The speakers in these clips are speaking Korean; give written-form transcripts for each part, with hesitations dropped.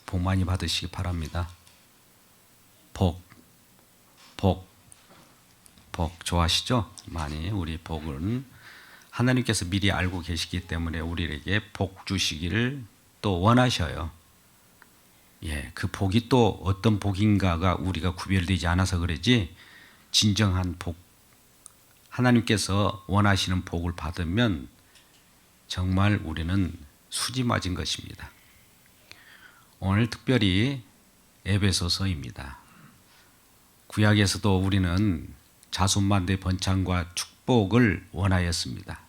복 많이 받으시기 바랍니다. 복 좋아하시죠? 많이 우리 복은 하나님께서 미리 알고 계시기 때문에 우리에게 복 주시기를 또 원하셔요. 예, 그 복이 또 어떤 복인가가 우리가 구별되지 않아서 그러지, 진정한 복, 하나님께서 원하시는 복을 받으면 정말 우리는 수지 맞은 것입니다. 오늘 특별히 에베소서입니다. 구약에서도 우리는 자손만대 번창과 축복을 원하였습니다.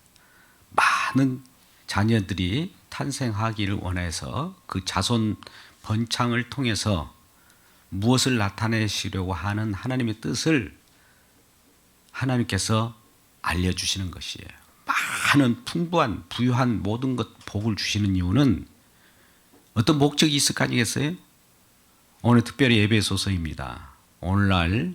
많은 자녀들이 탄생하기를 원해서 그 자손 번창을 통해서 무엇을 나타내시려고 하는 하나님의 뜻을 하나님께서 알려주시는 것이에요. 많은 풍부한 부유한 모든 것 복을 주시는 이유는 어떤 목적이 있을 거 아니겠어요? 오늘 특별히 에베소서입니다. 오늘날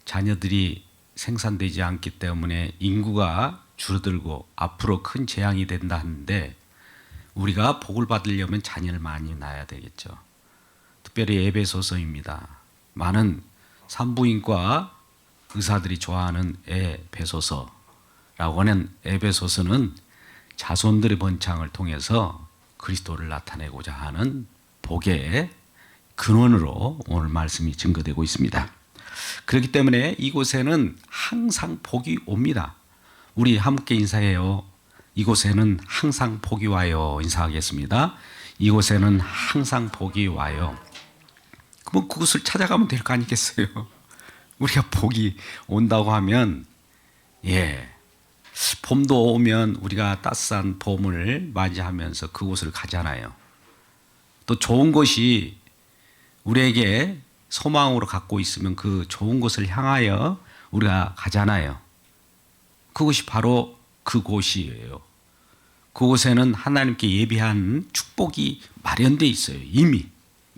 자녀들이 생산되지 않기 때문에 인구가 줄어들고 앞으로 큰 재앙이 된다 하는데, 우리가 복을 받으려면 자녀를 많이 낳아야 되겠죠. 특별히 에베소서입니다. 많은 산부인과 의사들이 좋아하는 에베소서라고 하는 에베소서는 자손들의 번창을 통해서 그리스도를 나타내고자 하는 복의 근원으로 오늘 말씀이 증거되고 있습니다. 그렇기 때문에 이곳에는 항상 복이 옵니다. 우리 함께 인사해요. 이곳에는 항상 복이 와요. 인사하겠습니다. 이곳에는 항상 복이 와요. 그럼 그곳을 찾아가면 될 거 아니겠어요? 우리가 복이 온다고 하면, 봄도 오면 우리가 따스한 봄을 맞이하면서 그곳을 가잖아요. 또 좋은 곳이 우리에게 소망으로 갖고 있으면 그 좋은 곳을 향하여 우리가 가잖아요. 그것이 바로 그곳이에요. 그곳에는 하나님께 예비한 축복이 마련되어 있어요. 이미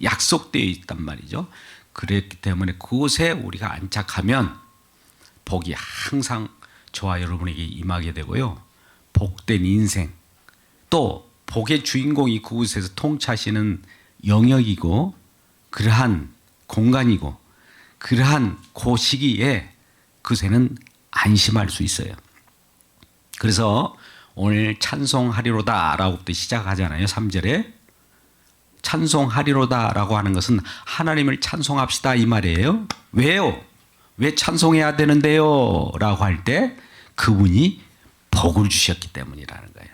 약속되어 있단 말이죠. 그렇기 때문에 그곳에 우리가 안착하면 복이 항상 저와 여러분에게 임하게 되고요. 복된 인생, 또 복의 주인공이 그곳에서 통치하시는 영역이고, 그러한 공간이고, 그러한 그 시기에 그곳에는 안심할 수 있어요. 그래서 오늘 찬송하리로다 라고부터 시작하잖아요. 3절에 찬송하리로다 라고 하는 것은 하나님을 찬송합시다 이 말이에요. 왜요? 왜 찬송해야 되는데요? 라고 할 때 그분이 복을 주셨기 때문이라는 거예요.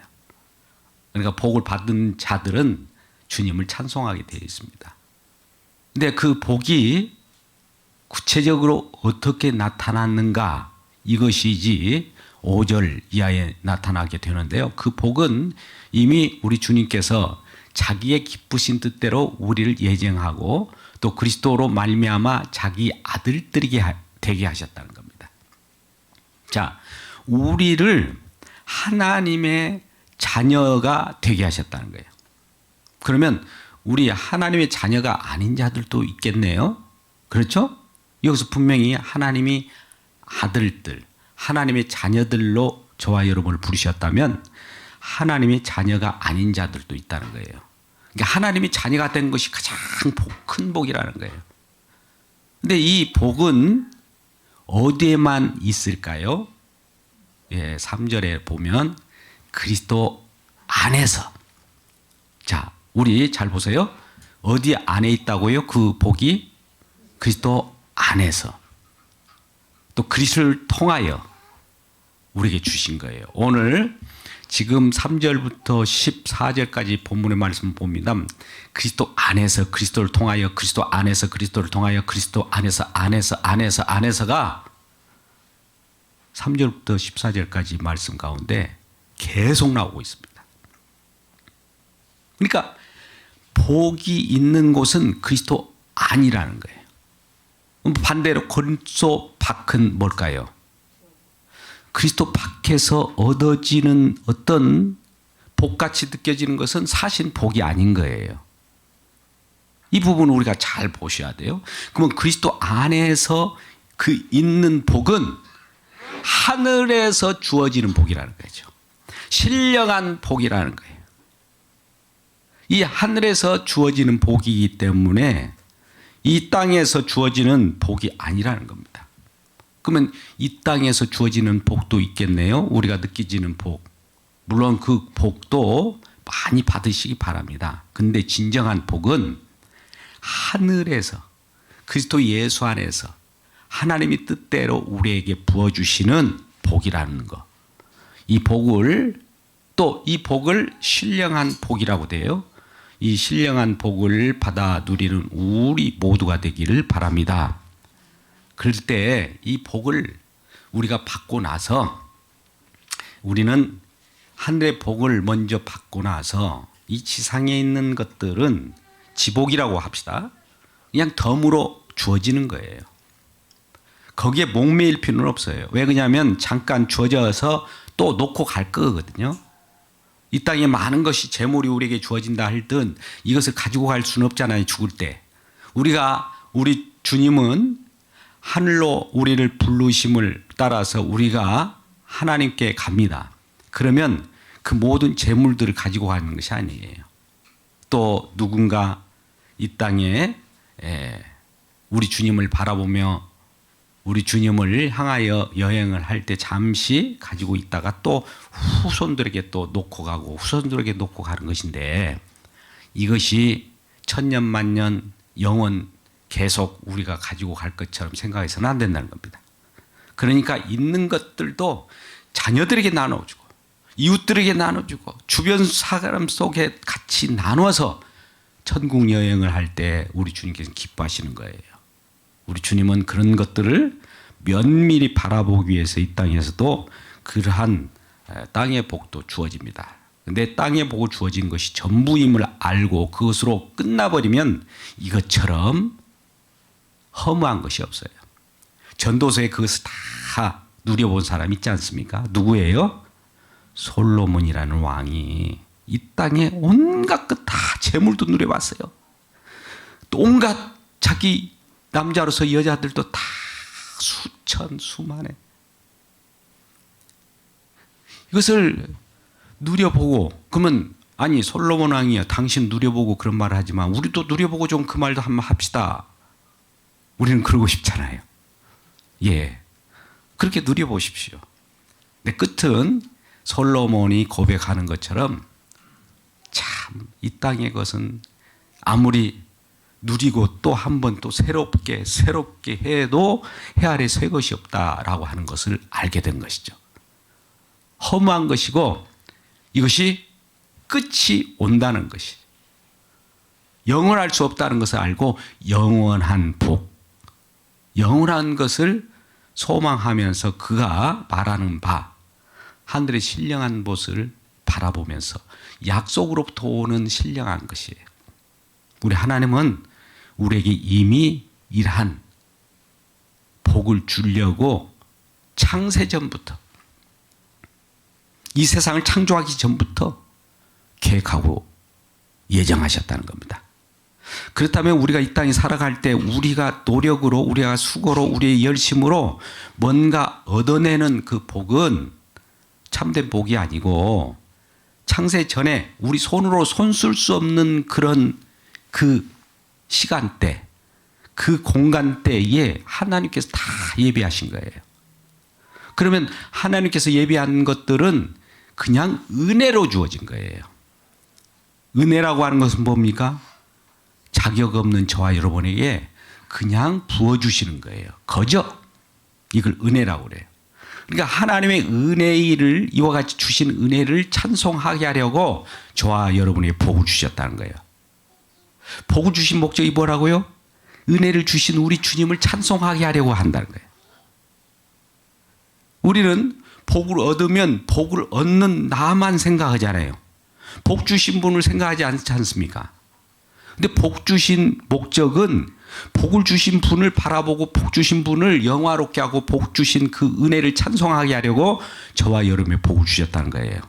그러니까 복을 받은 자들은 주님을 찬송하게 되어 있습니다. 근데 그 복이 구체적으로 어떻게 나타났는가, 이것이지 5절 이하에 나타나게 되는데요. 그 복은 이미 우리 주님께서 자기의 기쁘신 뜻대로 우리를 예정하고 또 그리스도로 말미암아 자기 아들들이 되게 하셨다는 겁니다. 자, 우리를 하나님의 자녀가 되게 하셨다는 거예요. 그러면 우리 하나님의 자녀가 아닌 자들도 있겠네요. 그렇죠? 여기서 분명히 하나님이 아들들, 하나님의 자녀들로 저와 여러분을 부르셨다면 하나님의 자녀가 아닌 자들도 있다는 거예요. 그러니까 하나님의 자녀가 된 것이 가장 큰 복이라는 거예요. 근데 이 복은 어디에만 있을까요? 3절에 보면 그리스도 안에서. 자, 우리 잘 보세요. 어디 안에 있다고요? 그 복이 그리스도 안에서. 또 그리스도를 통하여 우리에게 주신 거예요. 오늘 지금 3절부터 14절까지 본문의 말씀을 봅니다. 그리스도 안에서 그리스도를 통하여, 그리스도 안에서 그리스도를 통하여, 그리스도 안에서 안에서가 3절부터 14절까지 말씀 가운데 계속 나오고 있습니다. 그러니까 복이 있는 곳은 그리스도 안이라는 거예요. 반대로 그리스도 밖은 뭘까요? 그리스도 밖에서 얻어지는 어떤 복같이 느껴지는 것은 사실 복이 아닌 거예요. 이 부분을 우리가 잘 보셔야 돼요. 그러면 그리스도 안에서 그 있는 복은 하늘에서 주어지는 복이라는 거죠. 신령한 복이라는 거예요. 이 하늘에서 주어지는 복이기 때문에 이 땅에서 주어지는 복이 아니라는 겁니다. 그러면 이 땅에서 주어지는 복도 있겠네요. 우리가 느끼지는 복. 물론 그 복도 많이 받으시기 바랍니다. 근데 진정한 복은 하늘에서 그리스도 예수 안에서 하나님이 뜻대로 우리에게 부어주시는 복이라는 거. 이 복을 또 이 복을 신령한 복이라고 돼요. 이 신령한 복을 받아 누리는 우리 모두가 되기를 바랍니다. 그럴 때 이 복을 우리가 받고 나서 우리는 하늘의 복을 먼저 받고 나서 이 지상에 있는 것들은 지복이라고 합시다. 그냥 덤으로 주어지는 거예요. 거기에 목매일 필요는 없어요. 왜 그러냐면 잠깐 주어져서 또 놓고 갈 거거든요. 이 땅에 많은 것이 재물이 우리에게 주어진다 할 듯 이것을 가지고 갈 수는 없잖아요. 죽을 때. 우리 주님은 하늘로 우리를 부르심을 따라서 우리가 하나님께 갑니다. 그러면 그 모든 재물들을 가지고 가는 것이 아니에요. 또 누군가 이 땅에 우리 주님을 바라보며 우리 주님을 향하여 여행을 할 때 잠시 가지고 있다가 또 후손들에게 또 놓고 가고 후손들에게 놓고 가는 것인데 이것이 천년 만년 영원 계속 우리가 가지고 갈 것처럼 생각해서는 안 된다는 겁니다. 그러니까 있는 것들도 자녀들에게 나눠주고 이웃들에게 나눠주고 주변 사람 속에 같이 나눠서 천국 여행을 할 때 우리 주님께서 기뻐하시는 거예요. 우리 주님은 그런 것들을 면밀히 바라보기 위해서 이 땅에서도 그러한 땅의 복도 주어집니다. 근데 땅의 복을 주어진 것이 전부임을 알고 그것으로 끝나버리면 이것처럼 허무한 것이 없어요. 전도서에 그것을 다 누려본 사람 있지 않습니까? 누구예요? 솔로몬이라는 왕이 이 땅에 온갖 것 다 재물도 누려봤어요. 또 온갖 자기 남자로서 여자들도 다 수천 수만에 이것을 누려보고 그러면 아니 솔로몬 왕이야 당신 누려보고 그런 말을 하지만 우리도 누려보고 좀 그 말도 한번 합시다. 우리는 그러고 싶잖아요. 예, 그렇게 누려보십시오. 근데 끝은 솔로몬이 고백하는 것처럼 참 이 땅의 것은 아무리 누리고 또 한 번 또 새롭게 해도 해 아래 새 것이 없다라고 하는 것을 알게 된 것이죠. 허무한 것이고 이것이 끝이 온다는 것이 영원할 수 없다는 것을 알고 영원한 복, 영원한 것을 소망하면서 그가 말하는 바 하늘의 신령한 것을 바라보면서 약속으로부터 오는 신령한 것이에요. 우리 하나님은 우리에게 이미 일한 복을 주려고 창세전부터 이 세상을 창조하기 전부터 계획하고 예정하셨다는 겁니다. 그렇다면 우리가 이 땅에 살아갈 때 우리가 노력으로 우리가 수고로 우리의 열심으로 뭔가 얻어내는 그 복은 참된 복이 아니고 창세 전에 우리 손으로 손쓸 수 없는 그런 그 시간대, 그 공간대에 하나님께서 다 예비하신 거예요. 그러면 하나님께서 예비한 것들은 그냥 은혜로 주어진 거예요. 은혜라고 하는 것은 뭡니까? 자격 없는 저와 여러분에게 그냥 부어주시는 거예요. 거저. 이걸 은혜라고 그래요. 그러니까 하나님의 은혜를 이와 같이 주신 은혜를 찬송하게 하려고 저와 여러분에게 복을 주셨다는 거예요. 복을 주신 목적이 뭐라고요? 은혜를 주신 우리 주님을 찬송하게 하려고 한다는 거예요. 우리는 복을 얻으면 복을 얻는 나만 생각하잖아요. 복 주신 분을 생각하지 않지 않습니까? 근데 복 주신 목적은 복을 주신 분을 바라보고 복 주신 분을 영화롭게 하고 복 주신 그 은혜를 찬송하게 하려고 저와 여러분의 복을 주셨다는 거예요.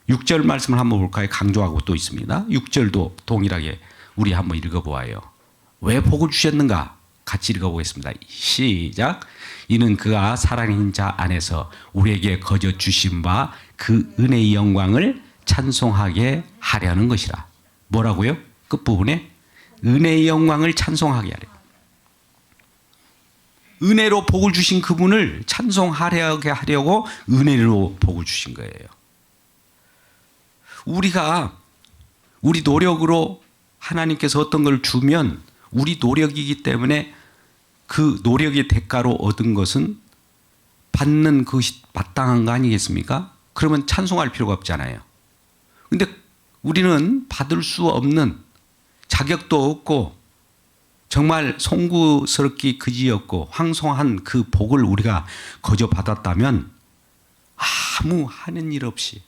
6절 말씀을 한번 볼까요? 강조하고 또 있습니다. 6절도 동일하게 우리 한번 읽어보아요. 왜 복을 주셨는가? 같이 읽어보겠습니다. 시작. 이는 그가 살아계신 자 안에서 우리에게 거저 주신 바 그 은혜의 영광을 찬송하게 하려는 것이라. 뭐라고요? 끝부분에 은혜의 영광을 찬송하게 하려. 은혜로 복을 주신 그분을 찬송하게 하려고 은혜로 복을 주신 거예요. 우리가 우리 노력으로 하나님께서 어떤 걸 주면 우리 노력이기 때문에 그 노력의 대가로 얻은 것은 받는 것이 마땅한 거 아니겠습니까? 그러면 찬송할 필요가 없잖아요. 근데 우리는 받을 수 없는, 자격도 없고 정말 송구스럽기 그지없고 황송한 그 복을 우리가 거저 받았다면 아무 하는 일 없이,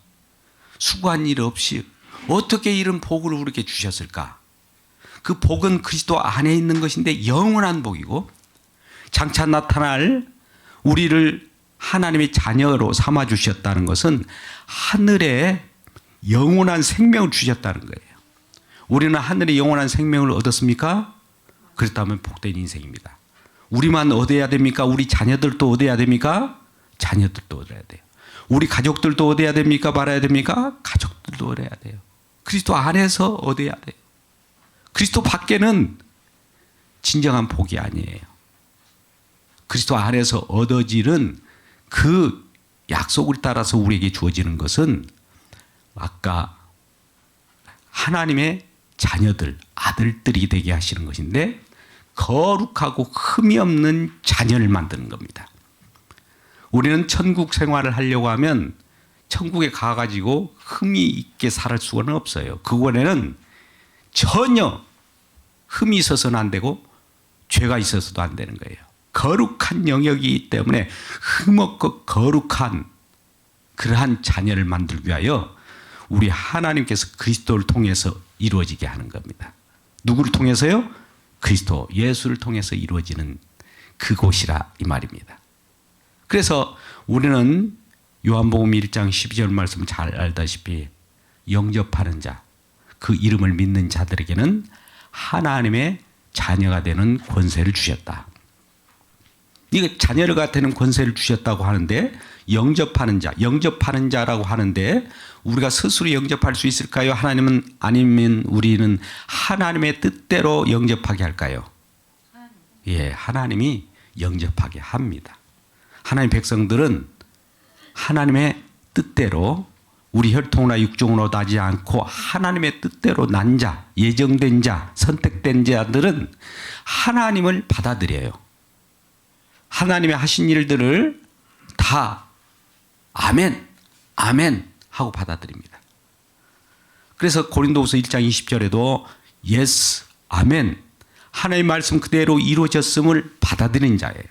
수고한 일 없이 어떻게 이런 복을 우리에게 주셨을까? 그 복은 그리스도 안에 있는 것인데 영원한 복이고, 장차 나타날 우리를 하나님의 자녀로 삼아 주셨다는 것은 하늘에 영원한 생명을 주셨다는 거예요. 우리는 하늘의 영원한 생명을 얻었습니까? 그렇다면 복된 인생입니다. 우리만 얻어야 됩니까? 우리 자녀들도 얻어야 됩니까? 자녀들도 얻어야 돼요. 우리 가족들도 얻어야 됩니까? 말아야 됩니까? 가족들도 얻어야 돼요. 그리스도 안에서 얻어야 돼요. 그리스도 밖에는 진정한 복이 아니에요. 그리스도 안에서 얻어지는 그 약속을 따라서 우리에게 주어지는 것은 아까 하나님의 자녀들, 아들들이 되게 하시는 것인데 거룩하고 흠이 없는 자녀를 만드는 겁니다. 우리는 천국 생활을 하려고 하면 천국에 가가지고 흠이 있게 살 수는 없어요. 그곳에는 전혀 흠이 있어서는 안 되고 죄가 있어서도 안 되는 거예요. 거룩한 영역이기 때문에 흠없고 거룩한 그러한 자녀를 만들기 위하여 우리 하나님께서 그리스도를 통해서 이루어지게 하는 겁니다. 누구를 통해서요? 그리스도 예수를 통해서 이루어지는 그곳이라 이 말입니다. 그래서 우리는 요한복음 1장 12절 말씀 잘 알다시피 영접하는 자, 그 이름을 믿는 자들에게는 하나님의 자녀가 되는 권세를 주셨다. 이게 자녀가 되는 권세를 주셨다고 하는데 영접하는 자, 영접하는 자라고 하는데 우리가 스스로 영접할 수 있을까요? 하나님은 아니면 우리는 하나님의 뜻대로 영접하게 할까요? 예, 하나님이 영접하게 합니다. 하나님 백성들은 하나님의 뜻대로 우리 혈통이나 육종으로 나지 않고 하나님의 뜻대로 난 자, 예정된 자, 선택된 자들은 하나님을 받아들여요. 하나님의 하신 일들을 다 아멘, 아멘 하고 받아들입니다. 그래서 고린도후서 1장 20절에도 예스, 아멘, 하나님의 말씀 그대로 이루어졌음을 받아들인 자예요.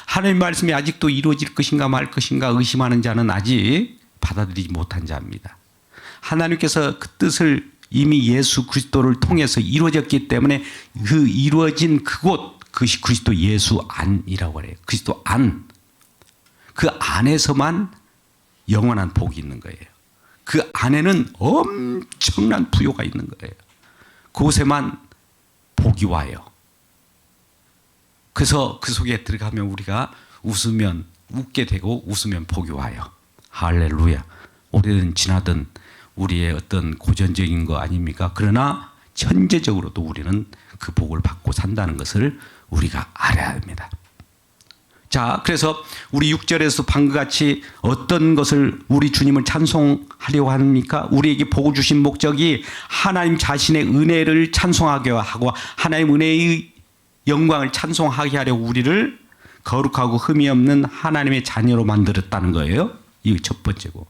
하나님의 말씀이 아직도 이루어질 것인가 말 것인가 의심하는 자는 아직 받아들이지 못한 자입니다. 하나님께서 그 뜻을 이미 예수 그리스도를 통해서 이루어졌기 때문에 그 이루어진 그곳, 그것이 그리스도 예수 안이라고 해요. 그리스도 안. 그 안에서만 영원한 복이 있는 거예요. 그 안에는 엄청난 부요가 있는 거예요. 그곳에만 복이 와요. 그래서 그 속에 들어가면 우리가 웃으면 웃게 되고 웃으면 복이 와요. 할렐루야. 오래된 지나던 우리의 어떤 고전적인 거 아닙니까? 그러나 현재적으로도 우리는 그 복을 받고 산다는 것을 우리가 알아야 합니다. 자, 그래서 우리 6절에서 방금 같이 어떤 것을 우리 주님을 찬송하려고 합니까? 우리에게 복을 주신 목적이 하나님 자신의 은혜를 찬송하게 하고 하나님 은혜의 영광을 찬송하게 하려고 우리를 거룩하고 흠이 없는 하나님의 자녀로 만들었다는 거예요. 이게 첫 번째고.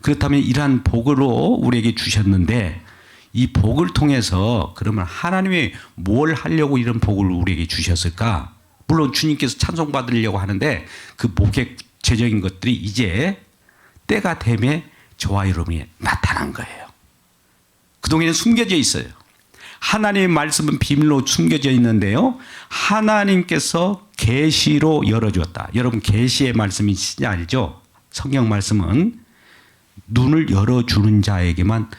그렇다면 이러한 복으로 우리에게 주셨는데 이 복을 통해서 그러면 하나님이 뭘 하려고 이런 복을 우리에게 주셨을까? 물론 주님께서 찬송받으려고 하는데 그 복의 구체적인 것들이 이제 때가 되매 저와 여러분이 나타난 거예요. 그동안에는 숨겨져 있어요. 하나님의 말씀은 비밀로 숨겨져 있는데요. 하나님께서 계시로 열어주었다. 여러분 계시의 말씀이 진짜 알죠? 성경 말씀은 눈을 열어주는 자에게만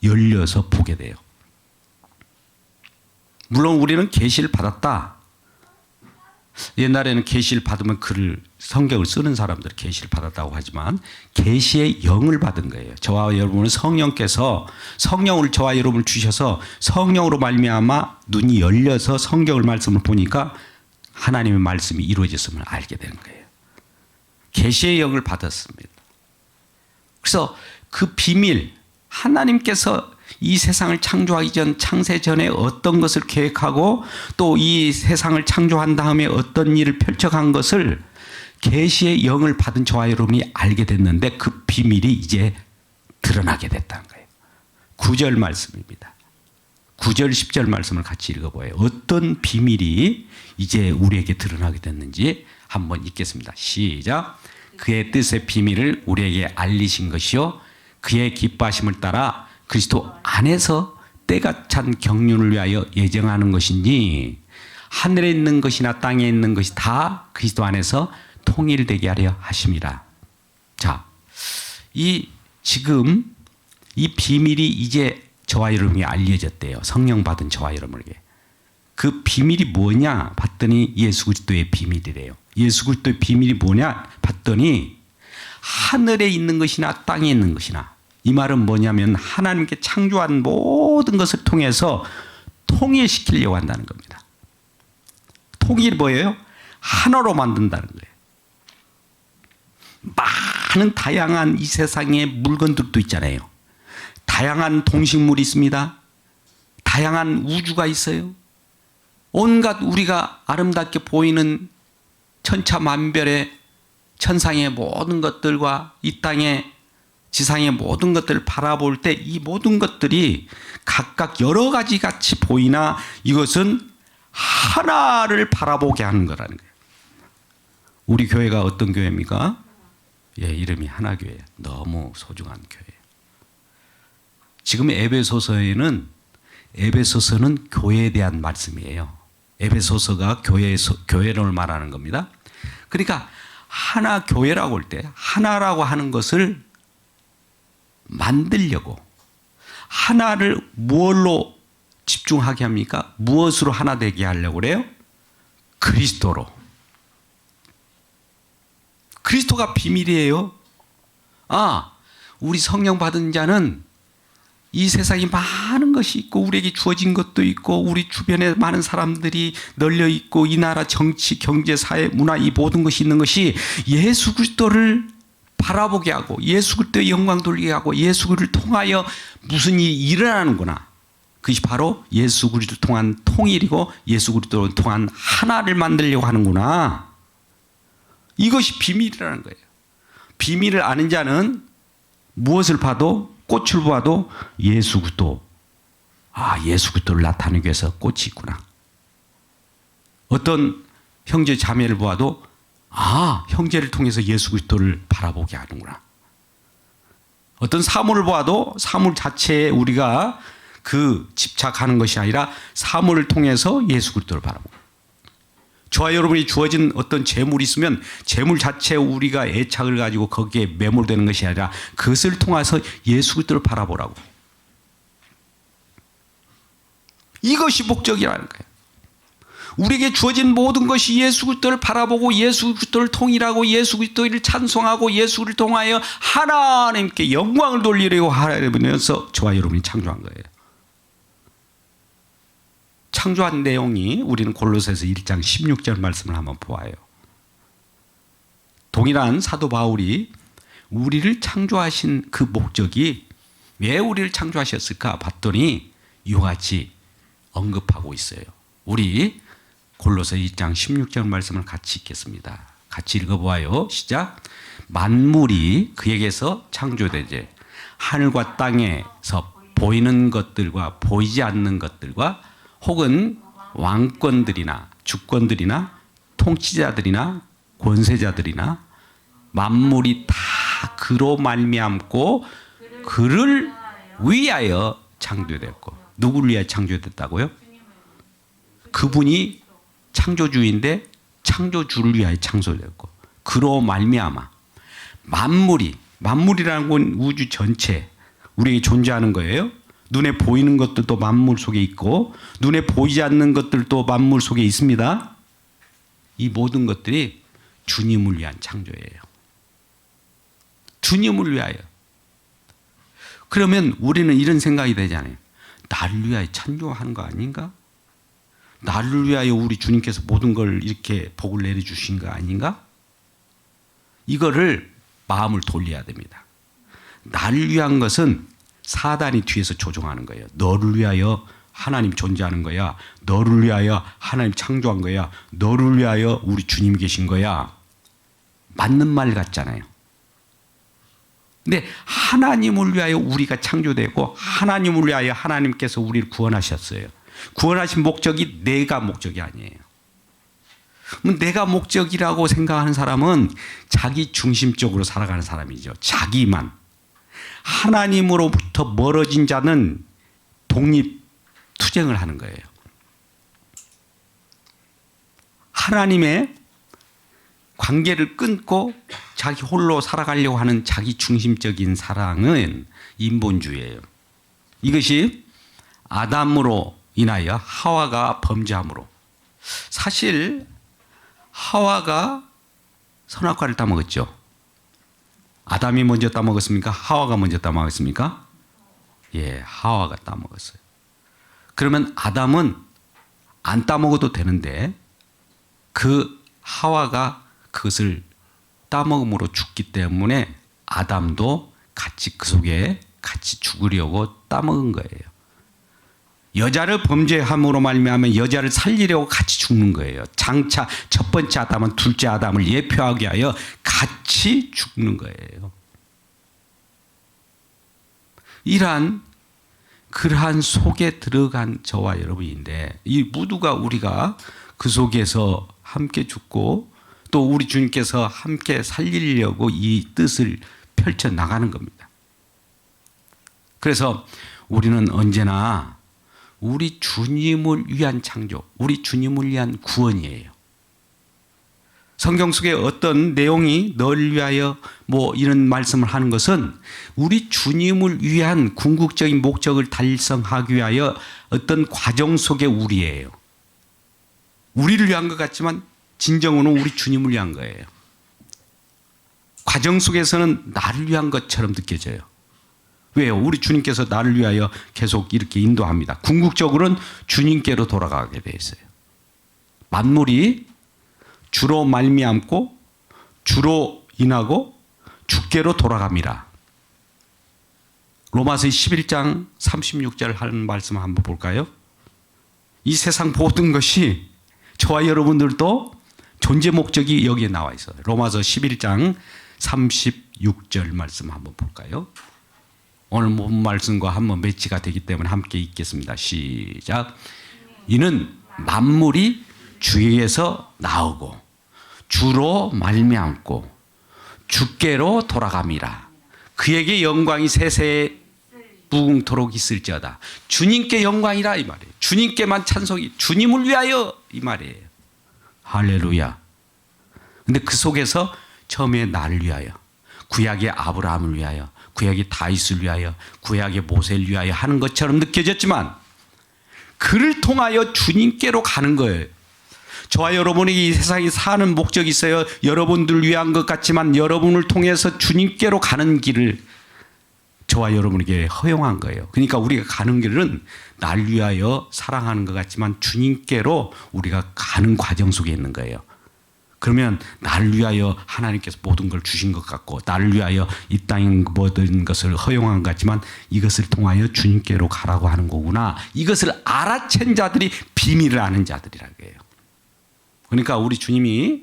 열려서 보게 돼요. 물론 우리는 계시를 받았다. 옛날에는 계시를 받으면 글을 성경을 쓰는 사람들 계시를 받았다고 하지만 계시의 영을 받은 거예요. 저와 여러분은 성령께서 성령을 저와 여러분을 주셔서 성령으로 말미암아 눈이 열려서 성경을 말씀을 보니까 하나님의 말씀이 이루어졌음을 알게 되는 거예요. 계시의 영을 받았습니다. 그래서 그 비밀, 하나님께서 이 세상을 창조하기 전 창세 전에 어떤 것을 계획하고 또 이 세상을 창조한 다음에 어떤 일을 펼쳐간 것을 계시의 영을 받은 저와 여러분이 알게 됐는데 그 비밀이 이제 드러나게 됐다는 거예요. 9절 말씀입니다. 9절 10절 말씀을 같이 읽어보아요. 어떤 비밀이 이제 우리에게 드러나게 됐는지 한번 읽겠습니다. 시작. 그의 뜻의 비밀을 우리에게 알리신 것이요 그의 기뻐하심을 따라 그리스도 안에서 때가 찬 경륜을 위하여 예정하는 것이니 하늘에 있는 것이나 땅에 있는 것이 다 그리스도 안에서 통일되게 하려 하심이라. 자, 지금 이 비밀이 이제 저와 여러분이 알려졌대요. 성령 받은 저와 여러분에게. 그 비밀이 뭐냐 봤더니 예수 그리스도의 비밀이래요. 예수 그리스도의 비밀이 뭐냐 봤더니 하늘에 있는 것이나 땅에 있는 것이나, 이 말은 뭐냐면 하나님께 창조한 모든 것을 통해서 통일시키려고 한다는 겁니다. 통일이 뭐예요? 하나로 만든다는 거예요. 많은 다양한 이 세상의 물건들도 있잖아요. 다양한 동식물이 있습니다. 다양한 우주가 있어요. 온갖 우리가 아름답게 보이는 천차만별의 천상의 모든 것들과 이 땅의 지상의 모든 것들을 바라볼 때 이 모든 것들이 각각 여러 가지 같이 보이나 이것은 하나를 바라보게 하는 거라는 거예요. 우리 교회가 어떤 교회입니까? 예, 이름이 하나교회예요. 너무 소중한 교회예요. 지금 에베소서는 교회에 대한 말씀이에요. 에베소서가 교회를 말하는 겁니다. 그러니까 하나 교회라고 할 때 하나라고 하는 것을 만들려고, 하나를 무엇로 집중하게 합니까? 무엇으로 하나 되게 하려고 그래요? 그리스도로. 그리스도가 비밀이에요. 우리 성령 받은 자는 이 세상에 많은 것이 있고 우리에게 주어진 것도 있고 우리 주변에 많은 사람들이 널려 있고 이 나라 정치, 경제, 사회, 문화 이 모든 것이 있는 것이 예수 그리스도를 바라보게 하고 예수 그리스도의 영광 돌리게 하고 예수 그리스도를 통하여 무슨 일이 일어나는구나. 그것이 바로 예수 그리스도를 통한 통일이고 예수 그리스도를 통한 하나를 만들려고 하는구나. 이것이 비밀이라는 거예요. 비밀을 아는 자는 무엇을 봐도, 꽃을 봐도 예수 그리스도, 예수 그리스도를 나타내기 위해서 꽃이 있구나. 어떤 형제 자매를 보아도 형제를 통해서 예수 그리스도를 바라보게 하는구나. 어떤 사물을 보아도 사물 자체에 우리가 그 집착하는 것이 아니라 사물을 통해서 예수 그리스도를 바라보고, 저와 여러분이 주어진 어떤 재물이 있으면 재물 자체에 우리가 애착을 가지고 거기에 매몰되는 것이 아니라 그것을 통해서 예수 그리스도를 바라보라고. 이것이 목적이라는 거예요. 우리에게 주어진 모든 것이 예수 그리스도를 바라보고 예수 그리스도를 통일하고 예수 그리스도를 찬송하고 예수를 통하여 하나님께 영광을 돌리려고 하면서 저와 여러분이 창조한 거예요. 창조한 내용이 우리는 골로새서 1장 16절 말씀을 한번 보아요. 동일한 사도 바울이 우리를 창조하신 그 목적이 왜 우리를 창조하셨을까 봤더니 이와 같이 언급하고 있어요. 우리 골로새 1장 16절 말씀을 같이 읽겠습니다. 같이 읽어보아요. 시작. 만물이 그에게서 창조되지 하늘과 땅에서 보이는 것들과 보이지 않는 것들과 혹은 왕권들이나 주권들이나 통치자들이나 권세자들이나 만물이 다 그로 말미암고 그를 위하여 창조됐고, 누구를 위하여 창조됐다고요? 그분이 창조주인데 창조주를 위하여 창조됐고 그로 말미암아 만물이라는 건 우주 전체 우리에게 존재하는 거예요. 눈에 보이는 것들도 만물 속에 있고 눈에 보이지 않는 것들도 만물 속에 있습니다. 이 모든 것들이 주님을 위한 창조예요. 주님을 위하여. 그러면 우리는 이런 생각이 되잖아요. 나를 위하여 창조한 거 아닌가? 나를 위하여 우리 주님께서 모든 걸 이렇게 복을 내려주신 거 아닌가? 이거를 마음을 돌려야 됩니다. 나를 위한 것은 사단이 뒤에서 조종하는 거예요. 너를 위하여 하나님 존재하는 거야. 너를 위하여 하나님 창조한 거야. 너를 위하여 우리 주님 계신 거야. 맞는 말 같잖아요. 근데 하나님을 위하여 우리가 창조되고 하나님을 위하여 하나님께서 우리를 구원하셨어요. 구원하신 목적이 내가 목적이 아니에요. 내가 목적이라고 생각하는 사람은 자기 중심적으로 살아가는 사람이죠. 자기만. 하나님으로부터 멀어진 자는 독립투쟁을 하는 거예요. 하나님의 관계를 끊고 자기 홀로 살아가려고 하는 자기 중심적인 사랑은 인본주의예요. 이것이 아담으로 인하여 하와가 범죄함으로. 사실 하와가 선악과를 따먹었죠. 아담이 먼저 따먹었습니까? 하와가 먼저 따먹었습니까? 예, 하와가 따먹었어요. 그러면 아담은 안 따먹어도 되는데 그 하와가 그것을 따먹음으로 죽기 때문에 아담도 같이 그 속에 같이 죽으려고 따먹은 거예요. 여자를 범죄함으로 말미암아 여자를 살리려고 같이 죽는 거예요. 장차 첫 번째 아담은 둘째 아담을 예표하게 하여 같이 죽는 거예요. 그러한 속에 들어간 저와 여러분인데 이 모두가 우리가 그 속에서 함께 죽고 또 우리 주님께서 함께 살리려고 이 뜻을 펼쳐 나가는 겁니다. 그래서 우리는 언제나 우리 주님을 위한 창조, 우리 주님을 위한 구원이에요. 성경 속에 어떤 내용이 너를 위하여 뭐 이런 말씀을 하는 것은 우리 주님을 위한 궁극적인 목적을 달성하기 위하여 어떤 과정 속에 우리예요. 우리를 위한 것 같지만 진정으로는 우리 주님을 위한 거예요. 과정 속에서는 나를 위한 것처럼 느껴져요. 왜요? 우리 주님께서 나를 위하여 계속 이렇게 인도합니다. 궁극적으로는 주님께로 돌아가게 되어 있어요. 만물이 주로 말미암고 주로 인하고 주께로 돌아갑니다. 로마서 11장 36절 하는 말씀 한번 볼까요? 이 세상 모든 것이 저와 여러분들도 존재 목적이 여기에 나와 있어요. 로마서 11장 36절 말씀 한번 볼까요? 오늘 본 말씀과 한번 매치가 되기 때문에 함께 읽겠습니다. 시작. 이는 만물이 주에서 나오고 주로 말미암고 주께로 돌아갑니다. 그에게 영광이 세세에 무궁토록 있을지어다. 주님께 영광이라 이 말이에요. 주님께만 찬송이, 주님을 위하여 이 말이에요. 할렐루야. 근데 그 속에서 처음에 나를 위하여, 구약의 아브라함을 위하여, 구약의 다윗을 위하여, 구약의 모세를 위하여 하는 것처럼 느껴졌지만 그를 통하여 주님께로 가는 거예요. 저와 여러분에게 이 세상에 사는 목적이 있어요. 여러분들을 위한 것 같지만 여러분을 통해서 주님께로 가는 길을 저와 여러분에게 허용한 거예요. 그러니까 우리가 가는 길은 나를 위하여 사랑하는 것 같지만 주님께로 우리가 가는 과정 속에 있는 거예요. 그러면 나를 위하여 하나님께서 모든 걸 주신 것 같고 나를 위하여 이 땅의 모든 것을 허용한 것 같지만 이것을 통하여 주님께로 가라고 하는 거구나. 이것을 알아챈 자들이 비밀을 아는 자들이라고 해요. 그러니까 우리 주님이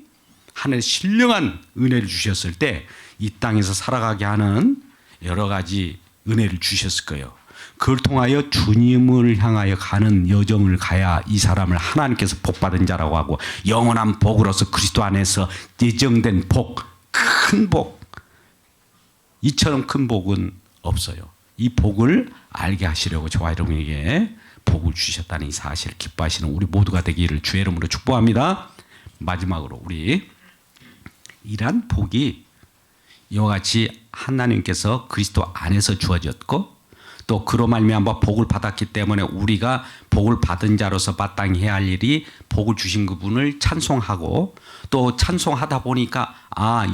하늘에 신령한 은혜를 주셨을 때 이 땅에서 살아가게 하는 여러 가지 은혜를 주셨을 거예요. 그걸 통하여 주님을 향하여 가는 여정을 가야 이 사람을 하나님께서 복받은 자라고 하고 영원한 복으로서 그리스도 안에서 예정된 복, 큰 복, 이처럼 큰 복은 없어요. 이 복을 알게 하시려고 저와 여러분에게 복을 주셨다는 이 사실을 기뻐하시는 우리 모두가 되기를 주의 이름으로 축복합니다. 마지막으로 우리 이러한 복이 이와 같이 하나님께서 그리스도 안에서 주어졌고 또 그로 말미암아 복을 받았기 때문에 우리가 복을 받은 자로서 마땅히 해야 할 일이 복을 주신 그분을 찬송하고 또 찬송하다 보니까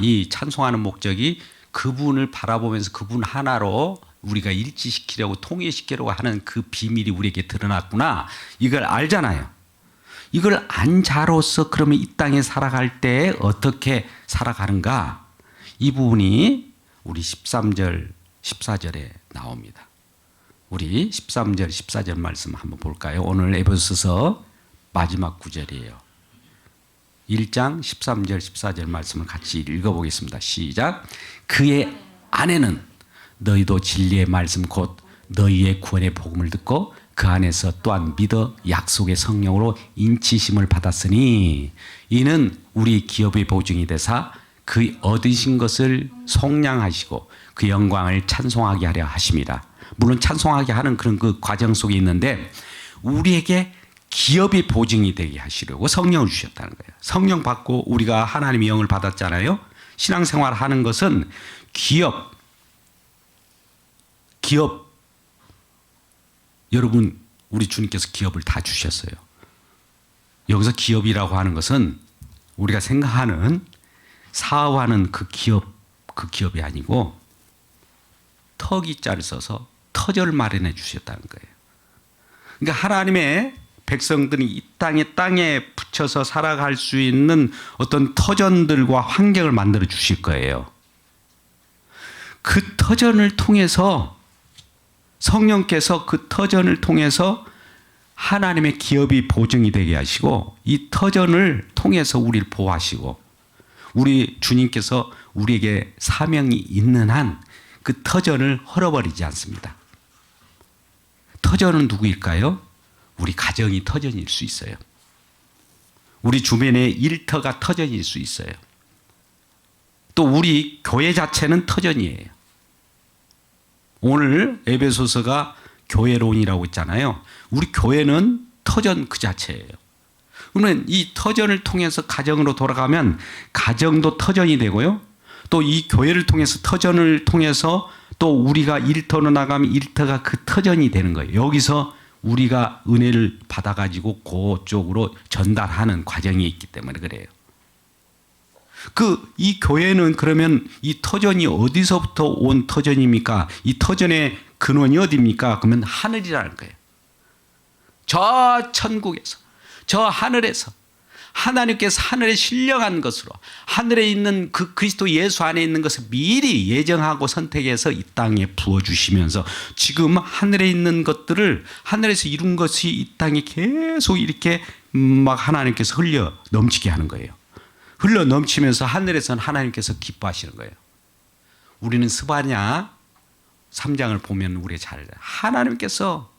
이 찬송하는 목적이 그분을 바라보면서 그분 하나로 우리가 일치시키려고 통일시키려고 하는 그 비밀이 우리에게 드러났구나. 이걸 알잖아요. 이걸 안 자로서 그러면 이 땅에 살아갈 때 어떻게 살아가는가? 이 부분이 우리 13절, 14절에 나옵니다. 우리 13절, 14절 말씀 한번 볼까요? 오늘 에베소서 마지막 구절이에요. 1장 13절, 14절 말씀을 같이 읽어보겠습니다. 시작. 그의 안에는 너희도 진리의 말씀 곧 너희의 구원의 복음을 듣고 그 안에서 또한 믿어 약속의 성령으로 인치심을 받았으니 이는 우리 기업의 보증이 되사 그 얻으신 것을 속량하시고 그 영광을 찬송하게 하려 하심이라. 물론 찬송하게 하는 그런 그 과정 속에 있는데 우리에게 기업의 보증이 되게 하시려고 성령을 주셨다는 거예요. 성령 받고 우리가 하나님의 영을 받았잖아요. 신앙생활 하는 것은 기업 여러분 우리 주님께서 기업을 다 주셨어요. 여기서 기업이라고 하는 것은 우리가 생각하는 사업하는 그 기업이 아니고 터기자를 써서 터전을 마련해 주셨다는 거예요. 그러니까 하나님의 백성들이 이 땅에 붙여서 살아갈 수 있는 어떤 터전들과 환경을 만들어 주실 거예요. 그 터전을 통해서 성령께서 그 터전을 통해서 하나님의 기업이 보증이 되게 하시고 이 터전을 통해서 우리를 보호하시고 우리 주님께서 우리에게 사명이 있는 한 그 터전을 헐어버리지 않습니다. 터전은 누구일까요? 우리 가정이 터전일 수 있어요. 우리 주변의 일터가 터전일 수 있어요. 또 우리 교회 자체는 터전이에요. 오늘 에베소서가 교회론이라고 있잖아요. 우리 교회는 터전 그 자체예요. 그러면 이 터전을 통해서 가정으로 돌아가면 가정도 터전이 되고요. 또 이 교회를 통해서 터전을 통해서 또 우리가 일터로 나가면 일터가 그 터전이 되는 거예요. 여기서 우리가 은혜를 받아가지고 그쪽으로 전달하는 과정이 있기 때문에 그래요. 이 교회는 그러면 이 터전이 어디서부터 온 터전입니까? 이 터전의 근원이 어디입니까? 그러면 하늘이라는 거예요. 저 천국에서, 저 하늘에서 하나님께서 하늘에 신령한 것으로 하늘에 있는 그 그리스도 예수 안에 있는 것을 미리 예정하고 선택해서 이 땅에 부어주시면서 지금 하늘에 있는 것들을 하늘에서 이룬 것이 이 땅에 계속 이렇게 막 하나님께서 흘려 넘치게 하는 거예요. 흘러 넘치면서 하늘에서는 하나님께서 기뻐하시는 거예요. 우리는 스바냐 3장을 보면 우리가 잘 알아요. 하나님께서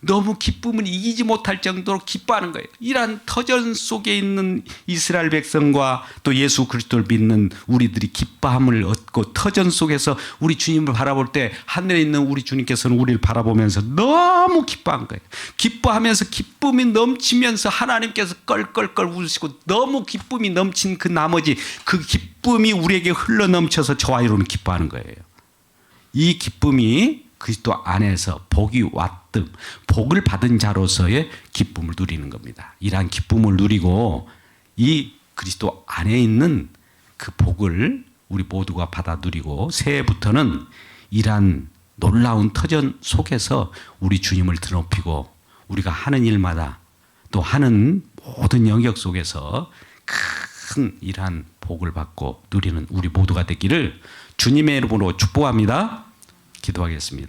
너무 기쁨을 이기지 못할 정도로 기뻐하는 거예요. 이러한 터전 속에 있는 이스라엘 백성과 또 예수 그리스도를 믿는 우리들이 기뻐함을 얻고 터전 속에서 우리 주님을 바라볼 때 하늘에 있는 우리 주님께서는 우리를 바라보면서 너무 기뻐한 거예요. 기뻐하면서 기쁨이 넘치면서 하나님께서 껄껄껄 웃으시고 너무 기쁨이 넘친 그 나머지 그 기쁨이 우리에게 흘러넘쳐서 저와 여러분은 기뻐하는 거예요. 이 기쁨이 그리스도 안에서 복이 왔든 복을 받은 자로서의 기쁨을 누리는 겁니다. 이러한 기쁨을 누리고 이 그리스도 안에 있는 그 복을 우리 모두가 받아 누리고 새해부터는 이러한 놀라운 터전 속에서 우리 주님을 드높이고 우리가 하는 일마다 또 하는 모든 영역 속에서 큰 이러한 복을 받고 누리는 우리 모두가 되기를 주님의 이름으로 축복합니다. 기도하겠습니다.